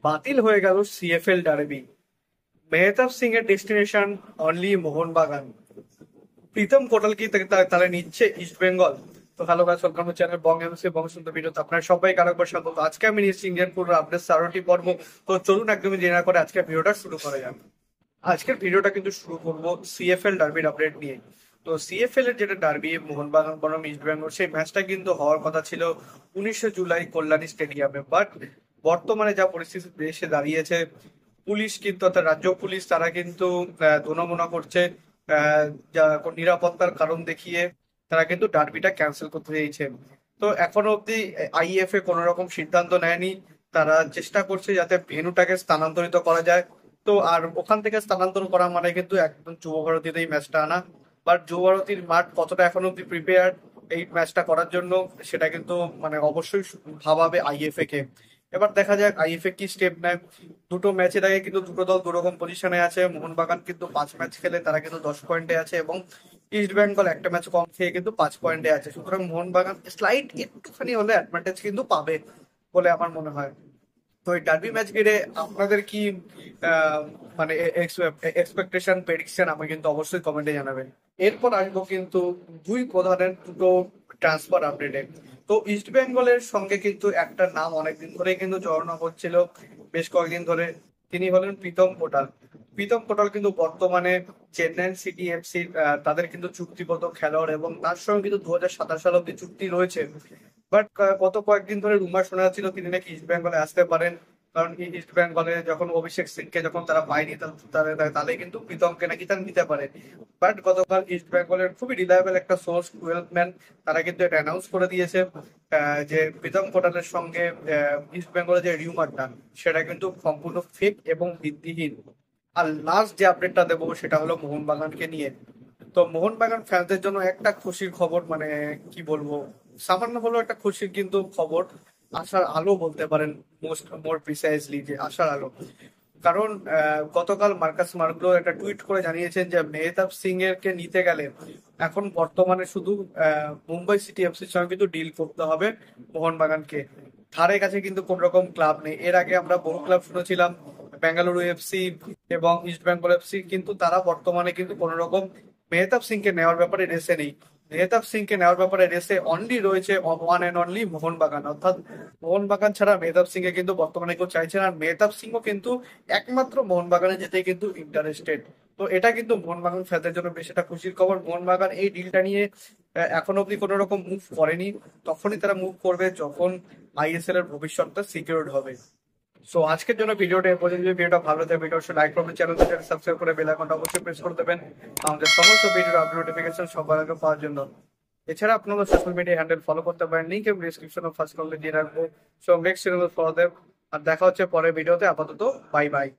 বাতিল হয়ে গেল সিএফএল ডার্বি। মেহতাব সিং এর ডেস্টিনেশন অনলি মোহনবাগান। প্রীতম কোটাল কি তাহলে নিচ্ছে ইস্ট বেঙ্গল? তো hello guys, welcome to channel Bong MC Bong সুন্দর ভিডিওতে আপনার সবাইকে আরেকবার স্বাগত। আজকে আমি নিচ্ছি ইন্ডিয়ান ফুটবল আপডেট 13টি পর্ব। তো চলুন একদমই দেরি না করে আজকের ভিডিওটা শুরু করা যাক। আজকের ভিডিওটা কিন্তু শুরু করবো সিএফএল ডার্বির আপডেট নিয়ে। তো সিএফএল এর যেটা ডার্বি মোহনবাগান বনাম ইস্ট বেঙ্গল, সেই ম্যাচটা কিন্তু হওয়ার কথা ছিল 19শে জুলাই কল্যাণী স্টেডিয়ামে। বাট বর্তমানে যা পরিস্থিতি দেশে দাঁড়িয়েছে, পুলিশ কিন্তু অর্থাৎ রাজ্য পুলিশ তারা কিন্তু দোনামোনা করছে। আহ, যা নিরাপত্তার কারণ দেখিয়ে তারা কিন্তু ডার্বিটা ক্যান্সেল করতে চাইছে। তো এখনো অব্দি আইএফএ কোনো রকম সিদ্ধান্ত নেয়নি। তারা চেষ্টা করছে যাতে ভেন্যুটাকে স্থানান্তরিত করা যায়। তো আর ওখান থেকে স্থানান্তর করা মানে কিন্তু একদম যুব ভারতীতেই ম্যাচটা আনা। বাট যুব ভারতীর মাঠ কতটা এখন অব্দি প্রিপেয়ার এই ম্যাচটা করার জন্য, সেটা কিন্তু মানে অবশ্যই ভাবাবে আইএফএ কে। এবার দেখা যাক আইএফএ কি স্টেপ নেয়। দুটো ম্যাচের আগে কিন্তু দুটো দল দুরকম পজিশনে আছে। মোহনবাগান কিন্তু 5 ম্যাচ খেলে তারা কিন্তু 10 পয়েন্টে আছে, এবং ইস্ট বেঙ্গল একটা ম্যাচ কম খেয়ে কিন্তু 5 পয়েন্টে আছে। সুতরাং মোহনবাগান স্লাইট একটুখানি হলে অ্যাডভান্টেজ কিন্তু পাবে বলে আমার মনে হয়। তো এই ডার্বি ম্যাচ ঘিরে আপনাদের কি আহ, মানে এক্সপেকটেশন প্রেডিকশন আমাকে কিন্তু অবশ্যই কমেন্টে জানাবেন। এরপর আসবো কিন্তু দুই প্রধানের দুটো ট্রান্সফার আপডেটে। তো ইস্ট বেঙ্গলের সঙ্গে কিন্তু একটা নাম অনেকদিন ধরে কিন্তু জড়ানো হচ্ছিল, বেশ কয়েকদিন ধরে। তিনি হলেন প্রীতম কোটাল। প্রীতম কোটাল কিন্তু বর্তমানে চেন্নাই সিটি এফসি তাদের কিন্তু চুক্তিবদ্ধ খেলোয়াড়, এবং তার সঙ্গে কিন্তু 2027 সাল অব্দি চুক্তি রয়েছে। বাট গত কয়েকদিন ধরে রুমার শোনা যাচ্ছিল তিনি নাকি ইস্ট বেঙ্গলে আসতে পারেন। কারণ কি ইস্ট বেঙ্গলে যখন অভিষেক সিংকে যখন তারা পায়নি, তাহলে কিন্তু প্রীতমকে নাকি তারা নিতে পারে। বাট গতকাল ইস্ট বেঙ্গলের খুবই রিলায়েবল একটা সোর্স, 12 ম্যান, তারা কিন্তু এটা অ্যানাউন্স করে দিয়েছে যে প্রীতম কোটালের সঙ্গে ইস্ট বেঙ্গলের যে রিউমারটা, সেটা কিন্তু সম্পূর্ণ ফেক এবং ভিত্তিহীন। আর লাস্ট যে আপডেটটা দেবো সেটা হলো মোহনবাগানকে নিয়ে। তো মোহনবাগান ফ্যানদের জন্য একটা খুশির খবর, মানে কি বলবো, সামান্য হলেও একটা খুশির কিন্তু খবর। আশার আলো বলতে পারেন, মোর প্রিসাইজলি যে আশার আলো। কারণ গতকাল মার্কাস মার্কলো একটা টুইট করে জানিয়েছেন যে মেহতাব সিং এর কে নিতে গেলে এখন বর্তমানে শুধু মুম্বাই সিটি এফসির সঙ্গে কিন্তু ডিল করতে হবে মোহনবাগানকে। ধারে কাছে কিন্তু কোন রকম ক্লাব নেই। এর আগে আমরা বহু ক্লাব শুনেছিলাম, বেঙ্গালুরু এফসি এবং ইস্ট বেঙ্গল এফসি, কিন্তু তারা বর্তমানে কিন্তু কোন রকম মেহতাব সিং কে নেওয়ার ব্যাপারে রেসে নেই। মেহতাব সিং কে নেওয়ার ব্যাপারে রেসে অনলি রয়েছে ওয়ান এন্ড অনলি মোহনবাগান। অর্থাৎ মোহনবাগান ছাড়া মেহতাব সিং কে কিন্তু বর্তমানে কেউ চাইছে না। আর মেহতাব সিংও কিন্তু একমাত্র মোহনবাগানে যেতে কিন্তু ইন্টারেস্টেড। তো এটা কিন্তু মোহনবাগান ফ্যানদের জন্য বেশ একটা খুশির খবর। মোহনবাগান এই ডিলটা নিয়ে এখন অব্দি কোনো রকম মুভ করেনি। তখনই তারা মুভ করবে যখন আইএসএল এর ভবিষ্যৎটা সিকিউরড হবে। সো আজকের জন্য ভিডিওটা এ পর্যন্ত। যদি ভিডিওটা ভালো লাগে, ভিডিও অবশ্যই লাইক করবেন, চ্যানেলটা সাবস্ক্রাইব করে বেল আইকনটা অবশ্যই প্রেস করে দেবেন আমাদের সমস্ত ভিডিওর আপডেট নোটিফিকেশন সবার আগে পাওয়ার জন্য। এছাড়া আপনারা সোশ্যাল মিডিয়া হ্যান্ডেল ফলো করতে পারেন, লিঙ্ক এবং ডিসক্রিপশন ফার্স্ট কমেন্টে দিয়ে রাখবো। সো নেক্সট চ্যানেল ফলো দেব। আর দেখা হচ্ছে পরের ভিডিওতে। আপাতত বাই বাই।